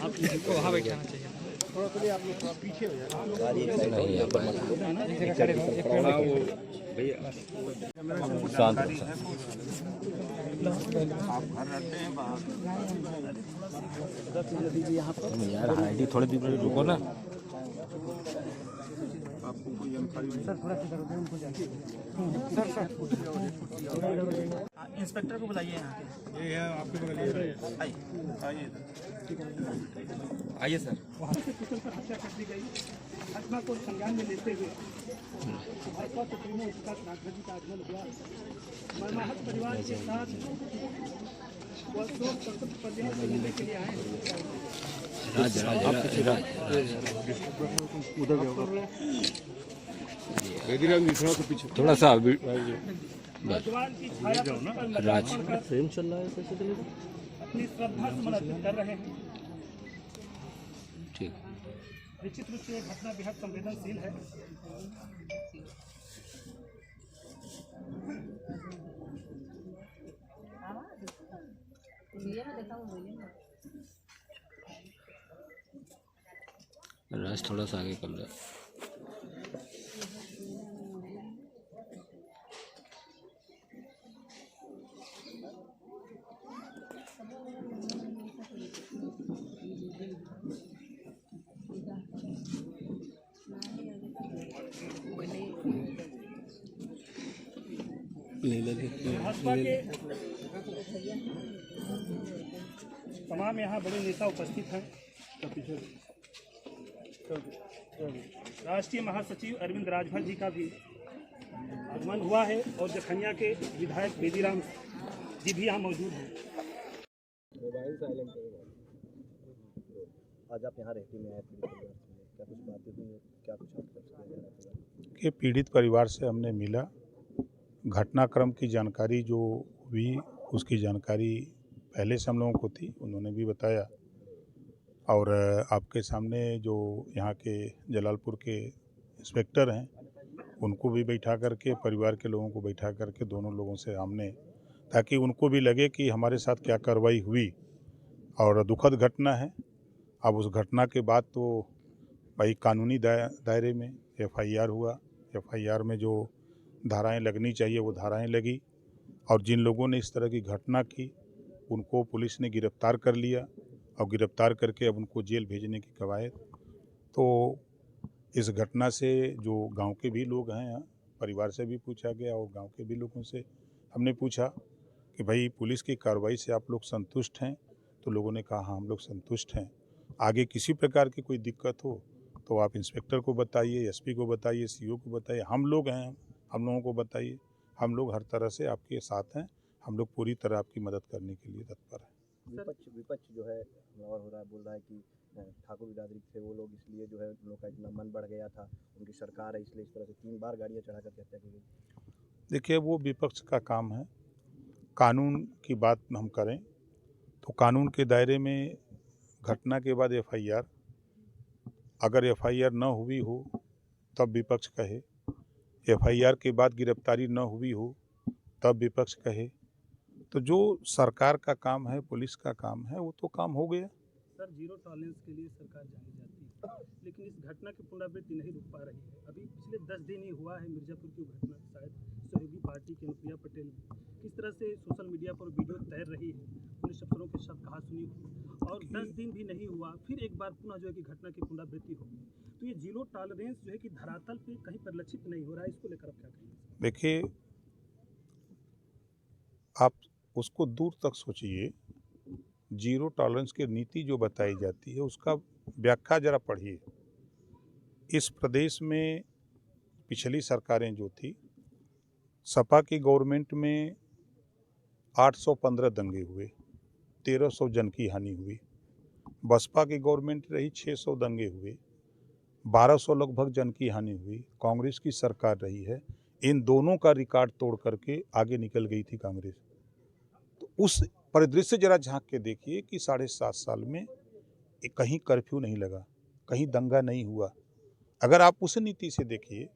आपको वहाँ बैठाना चाहिए। थोड़ा तो आप लोग थोड़ा पीछे हो जाए। नहीं यहाँ पर एक जगह खड़े हो, एक पेड़ भैया शांत यार आईडी थोड़ी देर रुको ना। इंस्पेक्टर को बुलाइए यहाँ पे। ये आपके बगल आइए आइए सर। वहाँ से कुशल पर हत्या कर दी गई घटना को संज्ञान में लेते हुए भाजपा सुप्रीमो विकास नागराज का आगमन हुआ। मरमाहत परिवार के साथ वह शोक संतप्त परिजनों से मिलने के लिए आए हैं। थोड़ा सा भगवान की छाया पर राज प्रेम चल रहा है, अपनी श्रद्धा समर्पित कर रहे हैं। ठीक। निश्चित रूप से घटना बेहद संवेदनशील है। राज थोड़ा सा आगे कर लो। भाजपा के तमाम यहाँ बड़े नेता उपस्थित हैं। राष्ट्रीय महासचिव अरविंद राजभर जी का भी आगमन हुआ है और जखनिया के विधायक बेदीराम जी भी यहाँ मौजूद हैं। आज आप यहाँ रहती में आए, क्या कुछ बातें हुई, क्या कुछ के पीड़ित परिवार से हमने मिला, घटनाक्रम की जानकारी जो हुई उसकी जानकारी पहले से हम लोगों को थी, उन्होंने भी बताया। और आपके सामने जो यहाँ के जलालपुर के इंस्पेक्टर हैं उनको भी बैठा करके, परिवार के लोगों को बैठा करके दोनों लोगों से हमने, ताकि उनको भी लगे कि हमारे साथ क्या कार्रवाई हुई। और दुखद घटना है। अब उस घटना के बाद तो भाई कानूनी दायरे में FIR हुआ। FIR में जो धाराएं लगनी चाहिए वो धाराएं लगी, और जिन लोगों ने इस तरह की घटना की उनको पुलिस ने गिरफ्तार कर लिया और गिरफ्तार करके अब उनको जेल भेजने की कवायद। तो इस घटना से जो गांव के भी लोग हैं, परिवार से भी पूछा गया और गांव के भी लोगों से हमने पूछा कि भाई पुलिस की कार्रवाई से आप लोग संतुष्ट हैं? तो लोगों ने कहा हाँ हम लोग संतुष्ट हैं। आगे किसी प्रकार की कोई दिक्कत हो तो आप इंस्पेक्टर को बताइए, SP को बताइए, CO को बताइए, हम लोग हैं, हम लोगों को बताइए। हम लोग हर तरह से आपके साथ हैं, हम लोग पूरी तरह आपकी मदद करने के लिए तत्पर हैं। विपक्ष जो है और हो रहा है, बोल रहा है कि ठाकुर बिरादरी थे वो लोग, इसलिए जो है उन लोग का इतना मन बढ़ गया था, उनकी सरकार है इसलिए इस तरह से 3 बार गाड़ियाँ चढ़ा करके हत्या की गई। देखिए वो विपक्ष का काम है। कानून की बात हम करें तो कानून के दायरे में घटना के बाद FIR, अगर FIR न हुई हो तब विपक्ष कहे, FIR के बाद गिरफ्तारी न हुई हो तब विपक्ष कहे। तो जो सरकार का काम है, पुलिस का काम है, वो तो काम हो गया। सर, जीरो टॉलरेंस के लिए सरकार जानी जाती है, लेकिन इस घटना की पुनरावृत्ति नहीं रुक पा रही है। अभी पिछले 10 दिन ही हुआ है मिर्जापुर की घटना, शायद सहयोगी पार्टी की अनुप्रिया पटेल किस तरह से सोशल मीडिया पर वीडियो तैर रही है, पुलिस अफसरों के शब्द कहा सुनी, और 10 दिन भी नहीं हुआ फिर एक बार पुनः जो है कि घटना की पुनरावृत्ति हो गई। तो ये जीरो टॉलरेंस जो है कि धरातल पे कहीं परिलक्षित नहीं हो रहा है, इसको लेकर आप क्या कहेंगे? देखिए आप उसको दूर तक सोचिए। जीरो टॉलरेंस की नीति जो बताई जाती है उसका व्याख्या जरा पढ़िए। इस प्रदेश में पिछली सरकारें जो थी, सपा की गवर्नमेंट में 815 दंगे हुए, 1300 जन की हानि हुई। बसपा की गवर्नमेंट रही, 600 दंगे हुए, 1200 लगभग जन की हानि हुई। कांग्रेस की सरकार रही है, इन दोनों का रिकॉर्ड तोड़ करके आगे निकल गई थी कांग्रेस। तो उस परिदृश्य जरा झांक के देखिए कि 7.5 साल में कहीं कर्फ्यू नहीं लगा, कहीं दंगा नहीं हुआ। अगर आप उस नीति से देखिए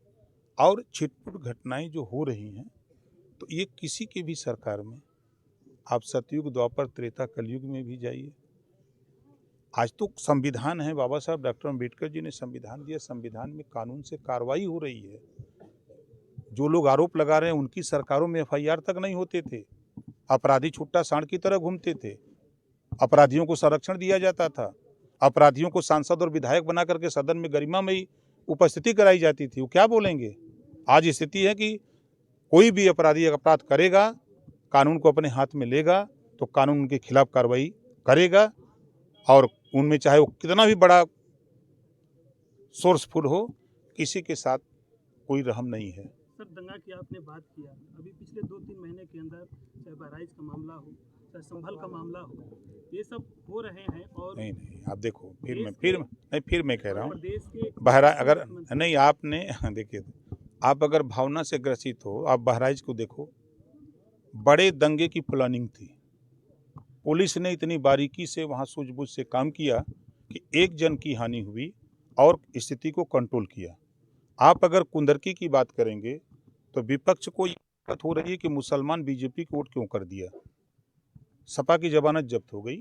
और छिटपुट घटनाएं जो हो रही हैं, तो ये किसी की भी सरकार में आप सतयुग, द्वापर, त्रेता, कलयुग में भी जाइए। आज तो संविधान है, बाबा साहब डॉक्टर अम्बेडकर जी ने संविधान दिया, संविधान में कानून से कार्रवाई हो रही है। जो लोग आरोप लगा रहे हैं उनकी सरकारों में एफआईआर तक नहीं होते थे। अपराधी छुट्टा सांड की तरह घूमते थे। अपराधियों को संरक्षण दिया जाता था। अपराधियों को सांसद और विधायक बना करके सदन में गरिमामयी उपस्थिति कराई जाती थी। वो क्या बोलेंगे? आज स्थिति है कि कोई भी अपराधी अपराध करेगा, कानून को अपने हाथ में लेगा तो कानून उनके खिलाफ कार्रवाई करेगा, और उनमें चाहे वो कितना भी बड़ा सोर्सफुल हो, किसी के साथ कोई रहम नहीं है। सर, दंगा की आपने बात किया, अभी पिछले 2-3 महीने के अंदर चाहे बहराइच का मामला हो, चाहे संभल का मामला हो, ये सब हो रहे हैं। और नहीं, आप देखो, फिर मैं कह रहा हूँ, प्रदेश के बहराइच अगर नहीं, आपने देखिए, आप अगर भावना से ग्रसित हो, आप बहराइच को देखो, बड़े दंगे की प्लानिंग थी। पुलिस ने इतनी बारीकी से वहाँ सूझबूझ से काम किया कि एक जन की हानि हुई और स्थिति को कंट्रोल किया। आप अगर कुंदरकी की बात करेंगे तो विपक्ष को ये दिक्कत हो रही है कि मुसलमान बीजेपी को वोट क्यों कर दिया। सपा की जमानत जब्त हो गई।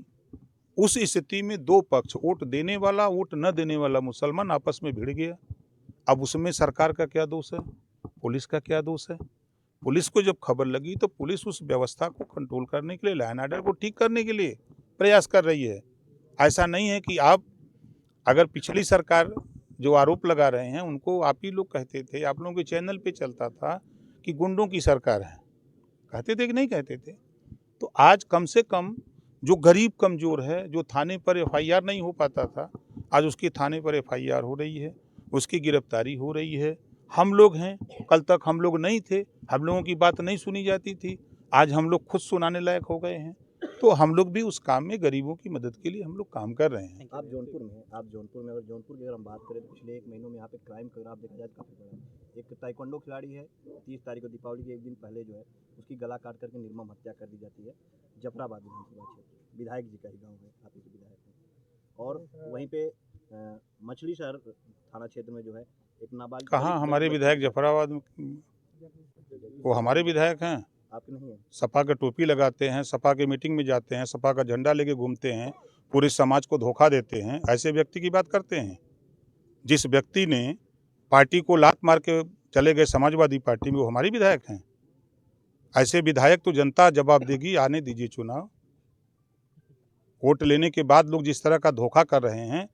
उस स्थिति में दो पक्ष, वोट देने वाला, वोट न देने वाला मुसलमान आपस में भिड़ गया। अब उसमें सरकार का क्या दोष है? पुलिस का क्या दोष है? पुलिस को जब खबर लगी तो पुलिस उस व्यवस्था को कंट्रोल करने के लिए, लॉ एंड ऑर्डर को ठीक करने के लिए प्रयास कर रही है। ऐसा नहीं है कि आप, अगर पिछली सरकार जो आरोप लगा रहे हैं उनको आप ही लोग कहते थे, आप लोगों के चैनल पे चलता था कि गुंडों की सरकार है, कहते थे कि नहीं कहते थे? तो आज कम से कम जो गरीब कमज़ोर है, जो थाने पर एफआईआर नहीं हो पाता था, आज उसकी थाने पर एफआईआर हो रही है, उसकी गिरफ्तारी हो रही है। हम लोग हैं, कल तक हम लोग नहीं थे, हम लोगों की बात नहीं सुनी जाती थी, आज हम लोग खुद सुनाने लायक हो गए हैं। तो हम लोग भी उस काम में, गरीबों की मदद के लिए हम लोग काम कर रहे हैं। आप जौनपुर में हैं, अगर जौनपुर की अगर हम बात करें तो पिछले 1 महीनों में यहाँ पे क्राइम का ग्राफ देखा जाए काफ़ी बड़ा है। एक ताइक्वांडो खिलाड़ी है, 30 तारीख को दीपावली के एक दिन पहले जो है उसकी गला काट करके निर्मम हत्या कर दी जाती है जफराबाद विधानसभा क्षेत्र, विधायक जी का ही गाँव है, आप ही के विधायक हैं। और वहीं पे मछली शहर थाना क्षेत्र में जो है एक नाबालिग, कहाँ हमारे विधायक जफराबाद में? वो हमारे विधायक हैं, आपके नहीं है? सपा का टोपी लगाते हैं, सपा के मीटिंग में जाते हैं, सपा का झंडा लेके घूमते हैं, पूरे समाज को धोखा देते हैं। ऐसे व्यक्ति की बात करते हैं? जिस व्यक्ति ने पार्टी को लात मार के चले गए समाजवादी पार्टी में, वो हमारे विधायक हैं। ऐसे विधायक तो जनता जवाब देगी, आने दीजिए चुनाव। वोट लेने के बाद लोग जिस तरह का धोखा कर रहे हैं,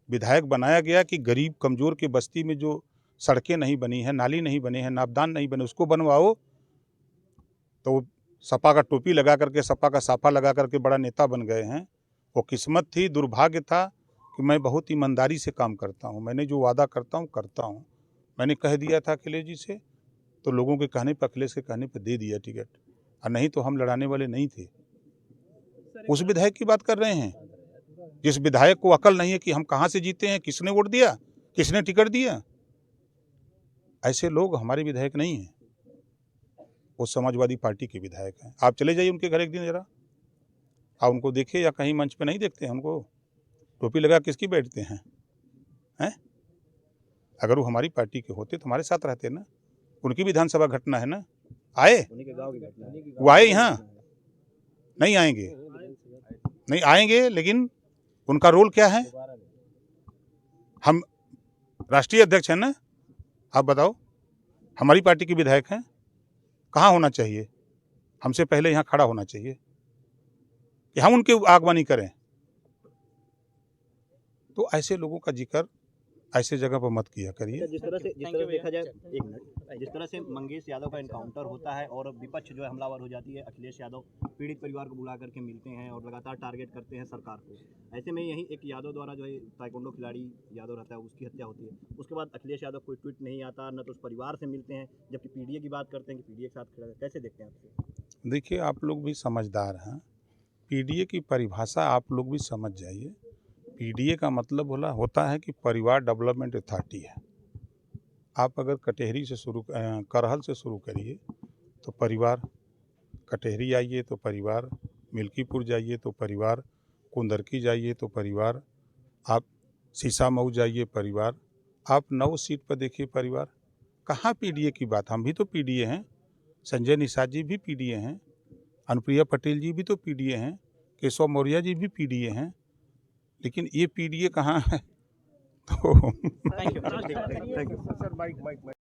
विधायक बनाया गया कि गरीब कमज़ोर के बस्ती में जो सड़कें नहीं बनी हैं, नाली नहीं बने हैं, नापदान नहीं बने, उसको बनवाओ। तो सपा का टोपी लगा करके, सपा का साफा लगा करके बड़ा नेता बन गए हैं। वो किस्मत थी, दुर्भाग्य था कि मैं बहुत ईमानदारी से काम करता हूँ। मैंने जो वादा करता हूँ। मैंने कह दिया था अखिलेश जी से, तो लोगों के कहने पर, अखिलेश के कहने पर दे दिया टिकट, और नहीं तो हम लड़ाने वाले नहीं थे। उस विधायक की बात कर रहे हैं जिस विधायक को अकल नहीं है कि हम कहाँ से जीते हैं, किसने वोट दिया, किसने टिकट दिया। ऐसे लोग हमारे विधायक नहीं हैं, वो समाजवादी पार्टी के विधायक हैं। आप चले जाइए उनके घर एक दिन जरा, आप उनको देखिए, या कहीं मंच पे नहीं देखते हैं उनको, टोपी लगा किसकी बैठते हैं? अगर वो हमारी पार्टी के होते तो हमारे साथ रहते ना। उनकी विधानसभा घटना है ना, आए? उन्हीं के गाँव की घटना है। वो आए यहाँ? नहीं आएंगे, नहीं आएंगे। लेकिन उनका रोल क्या है? हम राष्ट्रीय अध्यक्ष हैं ना, आप बताओ, हमारी पार्टी के विधायक हैं, कहाँ होना चाहिए? हमसे पहले यहाँ खड़ा होना चाहिए कि हम उनके आगवानी करें। तो ऐसे लोगों का जिक्र ऐसे जगह पर मत किया करिए। जिस तरह देखा जाए, एक मिनट, जिस तरह से मंगेश यादव का इनकाउंटर होता है और विपक्ष जो है हमलावर हो जाती है, अखिलेश यादव पीड़ित परिवार को बुला करके मिलते हैं और लगातार टारगेट करते हैं सरकार को। ऐसे में यही एक यादव द्वारा जो है ताइक्वांडो खिलाड़ी यादव रहता है, उसकी हत्या होती है। उसके बाद अखिलेश यादव कोई ट्वीट नहीं आता, न तो उस परिवार से मिलते हैं, जबकि पीडीए की बात करते हैं कि पीडीए के साथ खड़ा है। कैसे देखते हैं आपसे? देखिए, आप लोग भी समझदार हैं, पीडीए की परिभाषा आप लोग भी समझ जाइए। पीडीए का मतलब होता है कि परिवार डेवलपमेंट अथॉरिटी है। आप अगर कटहरी से शुरू, करहल से शुरू करिए तो परिवार, कटहरी आइए तो परिवार, मिल्कीपुर जाइए तो परिवार, कुंदरकी जाइए तो परिवार, आप सीसामऊ जाइए परिवार, आप 9 सीट पर देखिए परिवार। कहाँ पीडीए की बात? हम भी तो पीडीए हैं, संजय निषाद जी भी पीडीए हैं। अनुप्रिया पटेल जी भी तो पीडीए हैं, केशव मौर्य जी भी पीडीए हैं, लेकिन ये पीडीए कहाँ है? तो थैंक यू।